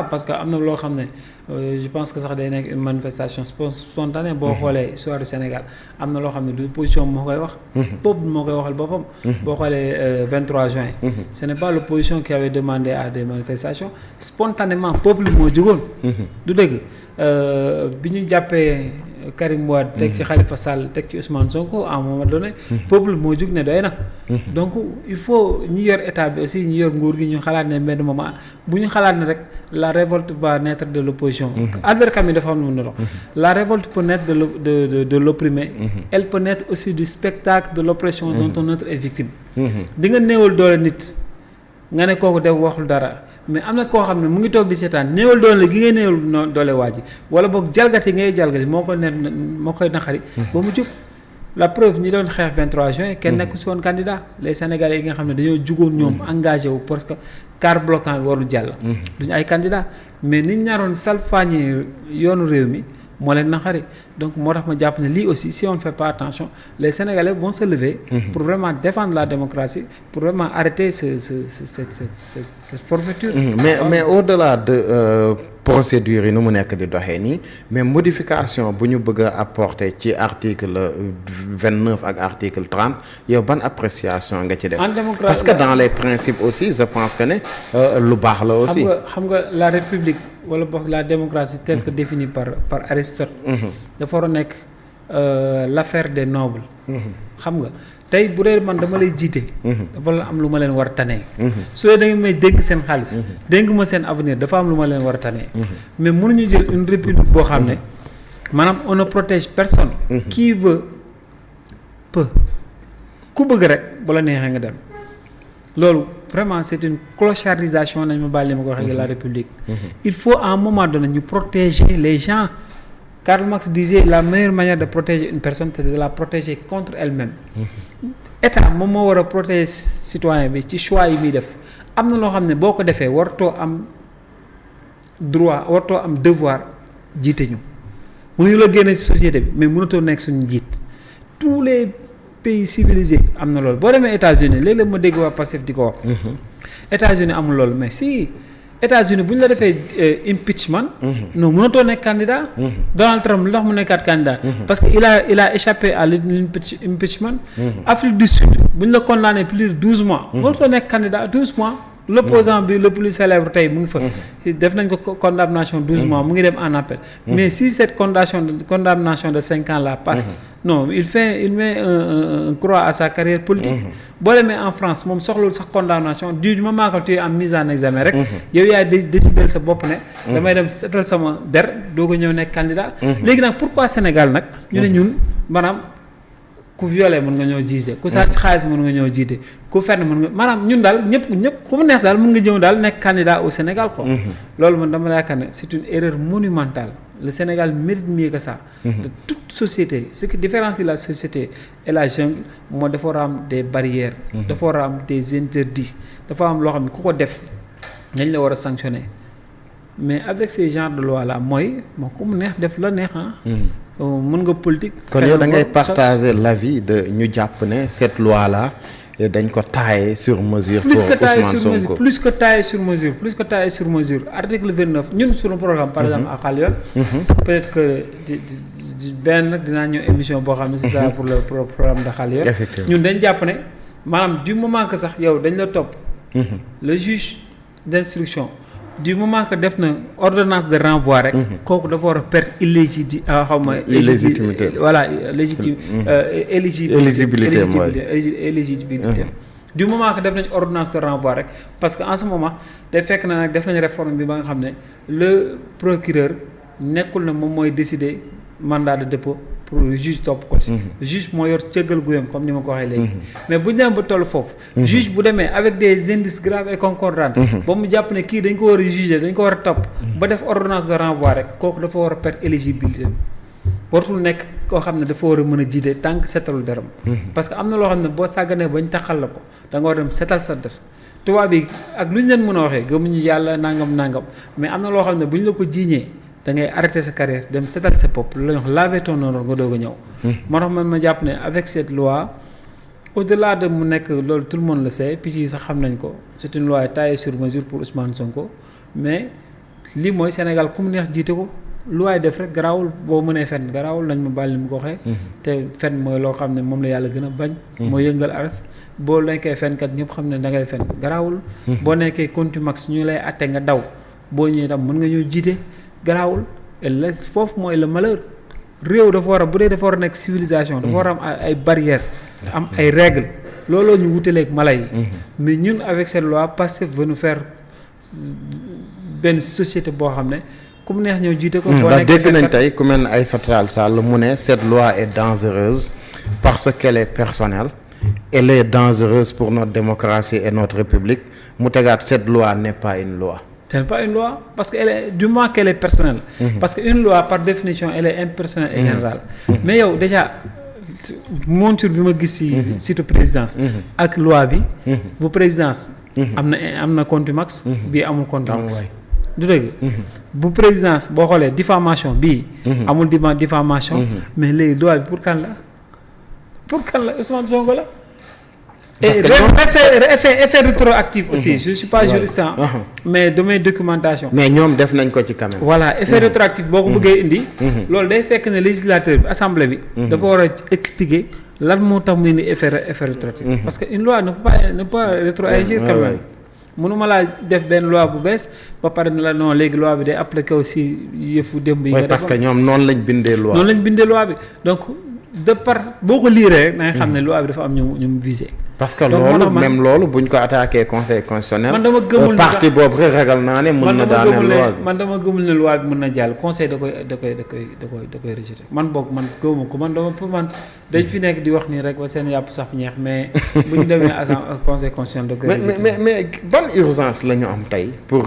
parce que am na loo xam ne je pense que sax day nekk une manifestation spontanée boo xoolee histoire du Sénégal am na loo xam ne du position moo koy wax peuple moo koy waxal boppam boo xoolee 23 juin ce n'est pas l'opposition qui avait demandé à des manifestations spontanément peuple moo jógoon du dëgg bi ñu jàppee Karim Wade teg ci Khalifa Sall teg ci Ousmane Sonko à un moment donné peuple moo jug ne doy na donc il faut ñu yor état bi aussi ñu yor nguur gi ñu xalaat ne benn moment bu ñu xalaat ne rek la révolte va naître de l'opposition Albert Camus dafa am lu mu la révolte peut naître de l'opprimé elle peut naître aussi du spectacle de l'oppression dont un autre est victime di nga néewal doole nit nga ne kooku def waxul dara mais am na koo xam ne mu ngi toog di seetaan néewal doole gi ngay néewal doole waa ji wala boog jalgati ngay jalgati moo koy naqari ba mu jub la preuve ñi doon xeex 23 juin kenn nekk si woon candidat les sénégalais yi nga xam ne dañoo jugoon ñoom engagé wu parce que car bloquant bi warul jàll duñu ay candidat mais niñ naroon salfaañi yoonu réew mi moo leen naqari donc moo tax ma jàpp ne lii aussi si on ne fait pas attention les Sénégalais vont se lever pour vraiment défendre la démocratie pour vraiment arrêter cette forfaiture mais au-delà de procédure yi nu mu nekk di doxee nii mais modification bu ñu bëgg a apporter ci article 29 ak article 30 yow ban appréciation nga ci def parce que dans les principes aussi je pense que ne lu baax la aussi xam nga la république wala boog la démocratie telle que définie par Aristote dafa war a nekk l'affaire des nobles xam nga tey bu dee man dama lay jiite dafa la am lu ma leen war a tanee su dee da nga may dénk seen xaalis dénk ma seen avenir dafa am lu ma leen war a tanee mais mënuñu jël une république boo xam ne maanaam on ne protège personne qui veut peut ku bëgg rek bu la neexee nga dem loolu vraiment c'est une clochardisation nañ ma baal li ma ko waxee de la république il faut à un moment donné ñu protéger les gens. Karl Marx disait la meilleure manière de protéger une personne c'est de la protéger contre elle-même état moom moo war a protéger citoyen bi ci choix yi muy def am na loo xam ne boo ko defee wartoo am droit wartoo am devoir jiite ñu mënuñu la génne ci société bi mais mënatoo nekk suñu jiit tous les pays civilisés am na loolu boo demee États-Unis léeg-léeg ma dégg waa Pastef di ko wax États-Unis amul loolu mais si États-Unis bu ñu la defee impeachment non mënatoo nekk candidat Donald Trump lu tax mu nekkaat candidat parce que il a échappé à l'impeachment Afrique du Sud bu ñu la condamné plus de 12 mois mënatoo nekk candidat 12 mois l'opposant bi le plus célèbre tey mu ngi fa def nañ ko condamnation 12 mois mu ngi dem en appel mais si cette condamnation de 5 ans là passe non il met un croix à sa carrière politique boo demee en France moom soxlul sax condamnation du moment que tu es en mise en examen rek yow yaay décider sa bopp ne damay dem setal sama der doo ko ñëw nekk candidat léegi nag pourquoi Sénégal nag ñu ne ñun maanaam ku violé mën nga ñëw jiite ku sàcc xaalis mën nga ñëw jiite ku fenn mën nga maanaam ñun daal ñëpp ku mu neex daal mën nga ñëw daal nekk candidat au Sénégal quoi loolu man dama yaakaar ne c'est une erreur monumentale le Sénégal mérite mieux que ça de toute société ce qui différencie la société et la jungle moo dafa war a am des barrières dafa war a am des interdits dafa am loo xam ne ku ko def dañ la war a sanctionner mais avec ces genres de loi là mooy moo ku mu neex def la neex mën nga politique. kon yow da ngay partager l'avis de ñu jàpp ne cette loi là dañ ko tailler sur mesure. pour Ousmane Sonko plus que tailler sur mesure article 29 ñun suñu programme. par exemple à Khaliol. peut-être que benn dinaa ñëw émission boo xam ne c'est ça pour le programme de Khaliol. ñun dañ jàpp ne maanaam du moment que sax yow dañ la topp. le juge d'instruction. du moment que def na ordonnance de renvoi rek. kooku dafa war a perdre illégitimité voilà éligibilité du moment que def nañ ordonnance de renvoi rek parce que en ce moment day fekk na nag def nañ réforme bi ba nga xam ne le procureur nekkul na moom mooy décider mandat de dépôt pour juge topp ko ci. juge moo yor cëggal guyam comme ni ma ko waxee léegi. mais bu ñu demee ba toll foofu. juge bu demee avec des indices graves et concordants. ba mu jàpp ne kii dañ ko war a juger dañ ko war a topp. ba def ordonnance de renvoi rek kooku dafa war a perdre éligibilité wartul nekk koo xam ne dafa war a mën a jiite tant que setalul deram parce que am na loo xam ne boo sàgganee bañ taxal la ko da nga war a dem setal sa der tubaab bi ak lu ñu leen mën a waxee gëmuñu yàlla nangam mais am na loo xam ne bu ñu la ko jiiñee. da ngay arrêter sa carrière dem setal sa bopp lu la ñu wax laver ton honneur nga doog a ñëw. moo tax man ma jàpp ne avec cette loi au-delà de mu nekk loolu tout le monde le sait puis yi sax xam nañ ko c'est une loi taillée sur mesure pour Ousmane Sonko mais lii mooy Sénégal ku mu neex jiite ko lu waay def rek garaawul boo mënee fen garaawul nañ ma baal ni mu ko waxee. te fen mooy loo xam ne moom la yàlla gën a bañ. mooy yëngal aras boo nekkee fenkat ñëpp xam ne da ngay fen garaawul. boo nekkee contumax ñu lay atte nga daw boo ñëwee tam mën nga ñëw jiite garaawul et foofu mooy le malheur réew dafa war a bu dee dafa war a nekk civilisation. dafa war a am ay barrières. am ay règles looloo ñu wutaleeg mala yi. mais ñun avec cette loi Pastef veut nous faire benn société boo xam ne. ku mu neex ñëw jiite ko. boo nekkee dégg nañ tey ku mel ne Aïssata Tall Sall mu ne cette loi est dangereuse parce qu'elle est personnelle elle est dangereuse pour notre démocratie et notre république mu tegaat cette loi n'est pas une loi. Ce n'est pas une loi parce que elle est du moins qu'elle est personnelle. Parce que une loi par définition elle est impersonnelle et générale. Mais yow déjà monture bi ma gis ci site présidence. ak loi bi. bu présidence. am na contumax. bii amul contumax. du dëgg bu présidence boo xoolee diffamation bii amul diffamation mais léegi loi bi pour kan la Ousmane Sonko la et effet rétroactif aussi je suis pas juriste mais damay documentation mais ñoom def nañ ko ci quand même voilà effet rétroactif boo ko bëggee indi loolu day fekk ne législateur bi assemblée bi dafa war a expliquer lan moo tax muy ni effet rétroactif parce que une loi ne peut pas rétroagir quand même mënuma laa def benn loi bu bees ba pare ne la non léegi loi bi day appliqué aussi yëfu démb yi. nga parce que ñoom noonu lañ bindee loi. noonu lañ bindee loi bi donc de part boo ko liiree rek da nga xam ne loi bi dafa am ñu visé. parce que loolu même loolu buñ ko attaqué conseil constitutionnel. man dama gëmul parti boobu rek ragal naa ne. mën na daaneel loi bi man dama gëmul ne loi bi mën na jàll conseil da koy rejeté man boog man gëmuma ko man dama pour man dañ fi nekk di wax nii rek ba seen yàpp sax ñeex mais bu ñu demee conseil constitutionnel da koy rejeté. mais ban urgence la ñu am tey pour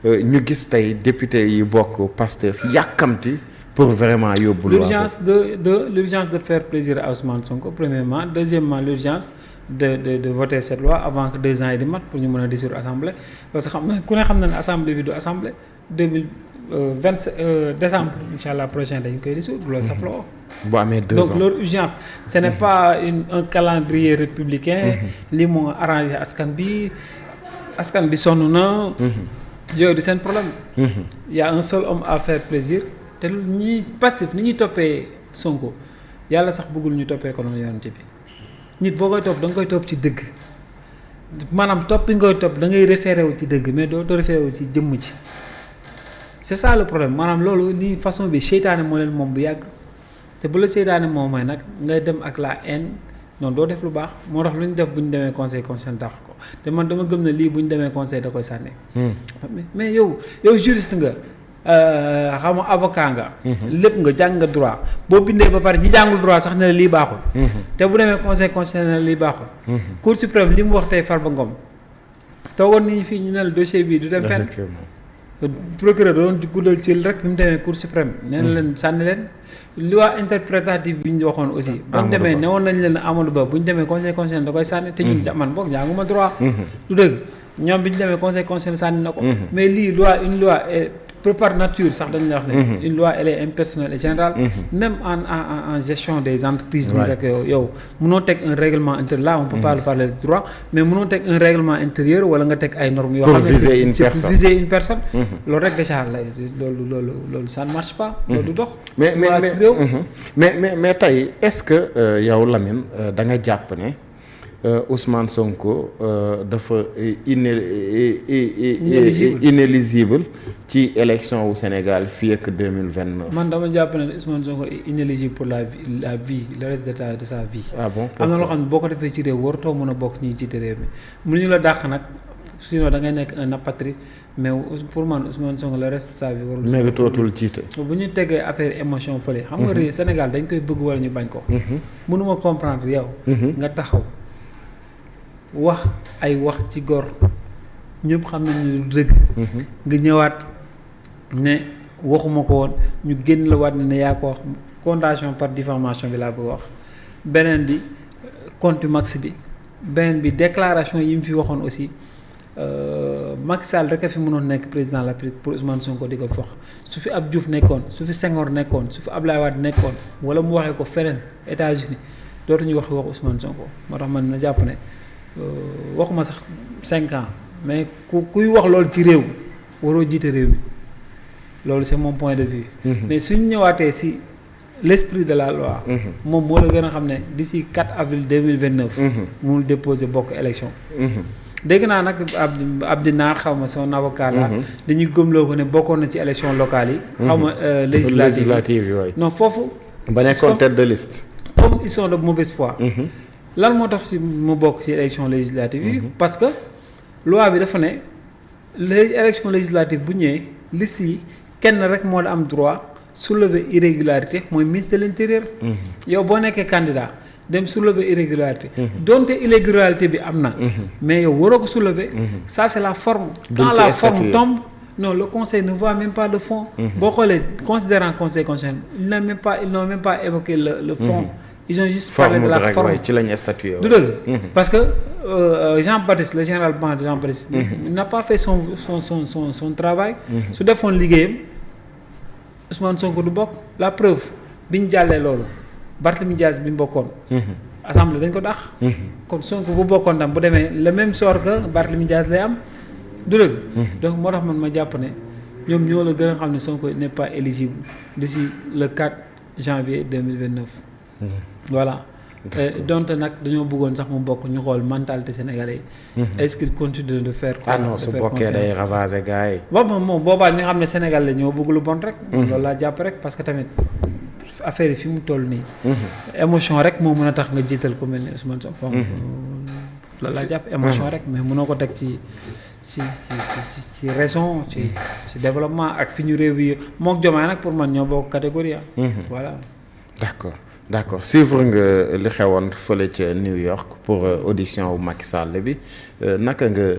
ñu gis tey député yi bokk Pastef yàkkamti pour vraiment yóbbu loi l'urgence de faire plaisir à Ousmane Sonko premièrement deuxièmement l'urgence de voter cette loi avant que 2 ans yi di mat pour ñu mën a dissoudre assemblée parce que xam na ku ne xam na ne assemblée bi du assemblée 2020 décembre incha allah prochain dañ koy dissoudre loolu sax la wax. bu amee 2 ans donc leur urgence ce n'est pas un calendrier républicain. li moo arrangé askan bi sonn na. yooyu du seen problème. y a un seul homme à faire plaisir te ñi passif ni ñuy toppee Sonko yàlla sax bëggul ñu toppee ko noonu yonent bi. nit boo koy topp da nga koy topp ci dëgg maanaam topp bi nga koy topp da ngay référé wu ci dëgg mais doo référé wu ci jëmm ci c'est ça le problème maanaam loolu ni façon bi seytaane moo leen moom bu yàgg te bu la seytaane moom mooy nag ngay dem ak la haine non doo def lu baax moo tax lu ñu def bu ñu demee conseil constitutionnel dàq ko te man dama gëm ne lii bu ñu demee conseil da koy sànni. mais yow juriste nga. xam nga avocat nga. lépp nga jàng nga droit boo bindee ba pare ñi jàngul droit sax ne la lii baaxul. te bu demee conseil constitutionnel lii baaxul. Cour suprême li mu wax tey Farba Ngom toogoon nañu fii ñu ne la dossier bii du dem fenn. procureur doon guddal ci rek bi mu demee Cour suprême. nee na leen sànni leen. loi interprétative bi ñu waxoon aussi. ba mu demee ne woon nañ leen Amadou Ba bu ñu demee conseil constitutionnel da koy sànni. te ñun man boog jànguma droit. du dëgg ñoom bi ñu demee conseil constitutionnel sànni na ko. mais lii une loi par nature sax dañu la wax ne une loi elle est impersonnelle et générale. même en gestion des entreprises. nii rek yow mënoo teg un règlement intérieur là on peut pas parler de droit mais mënoo teg un règlement intérieur wala nga teg ay normes yoo xam ne pour viser une personne. loolu rek déjà loolu ça ne marche pas. loolu du dox. mais tey est-ce que yow Lamine da nga jàpp ne Ousmane Sonko dafa inéligible ci élection wu Sénégal fii ak 2029. man dama jàpp ne Ousmane Sonko est inéligible pour la vie le reste de sa vie. ah bon am na loo xam ne boo ko defee ci réew warutoo mën a bokk ñi jiite réew mi mënuñu la dàq nag sinon da ngay nekk un apatride mais pour man Ousmane Sonko le reste de sa vie warul. méritootul jiite. bu ñu tegee affaire émotion fële. xam nga réew Sénégal dañ koy bëgg wala ñu bañ ko. mënuma comprendre yow. nga taxaw. wax ay wax ci gor ñëpp xam nañu dëgg. nga ñëwaat ne waxuma ko woon ñu génn la waat ne yaa ko wax condamnation par diffamation bi laa bëgg wax beneen bi contumace bi beneen bi déclaration yi mu fi waxoon aussi Macky Sall rek a fi mënoon nekk président de la République pour Ousmane Sonko di ko fox su fi Abdou Diouf nekkoon su fi Senghor nekkoon su fi Abdoulaye Wade nekkoon wala mu waxee ko feneen États-Unis dootuñu wax Ousmane Sonko moo tax man na jàpp ne. waxuma sax 5 ans mais kuy wax loolu ci réew waroo jiite réew mi loolu c'est mon point de vue. mais suñ ñëwaatee si l'esprit de la loi. moom moo la gën a xam ne d'ici 4 avril 2029. mënul déposer bokk élection. dégg naa nag Abdi Naar xaw ma son avocat la dañuy gëmloo ko ne bokkoon na ci élection locale yi. xaw ma législative yi non foofu. ba nekkoon tête de liste. comme ils sont de mauvaise foi. lan moo tax si mu bokk ci élection législative yi. parce que loi bi dafa ne les élection législative bu ñëwee liste yi kenn rek moo la am droit soulever irrégularité mooy ministre de l'intérieur. yow boo nekkee candidat dem soulever irrégularité. donte irrégularité bi am na. mais yow waroo ko soulever. ça c'est la forme. quand la forme tombe. non le conseil ne voit même pas le fond. boo xoolee considérant conseil constitutionnel ils n'ont même pas évoqué le fond. ils ont juste parlé de la forme ci lañ statué. du dëgg parce que Jean-Baptiste le général Band Jean-Baptiste. n'a pas fait son travail. su defoon liggéeyam Ousmane Sonko du bokk la preuve bi ñu jàllee loolu Barthélémy Dias bi mu bokkoon. assemblée dañ ko dàq. kon Sonko bu bokkoon tam bu demee le même sort que Barthélémy Dias lay am. du dëgg donc moo tax man ma jàpp ne ñoom ñoo la gën a xam ne Sonko n'est pas éligible d'ici le 4 janvier 2029. voilà donte nag dañoo bëggoon sax mu bokk ñu xool mentalité sénégalais yi. est-ce qu'il continue de faire. non su bokkee day ravager gars yi. moom boobaa ñu xam ne Sénégal la ñoo bëgg lu bon rek. loolu laa jàpp rek parce que tamit affaire yi fi mu toll nii. émotion rek moo mën a tax nga jiital ko mel ni Ousmane Sonko. loolu laa jàpp émotion rek mais mënoo ko teg ci raison ci développement ak fi ñu réew yi mook Diomaye nag pour man ñoo bokk catégorie voilà. d'accord suivre nga li xewoon fële ca New York pour audition wu Macky Sall bi naka nga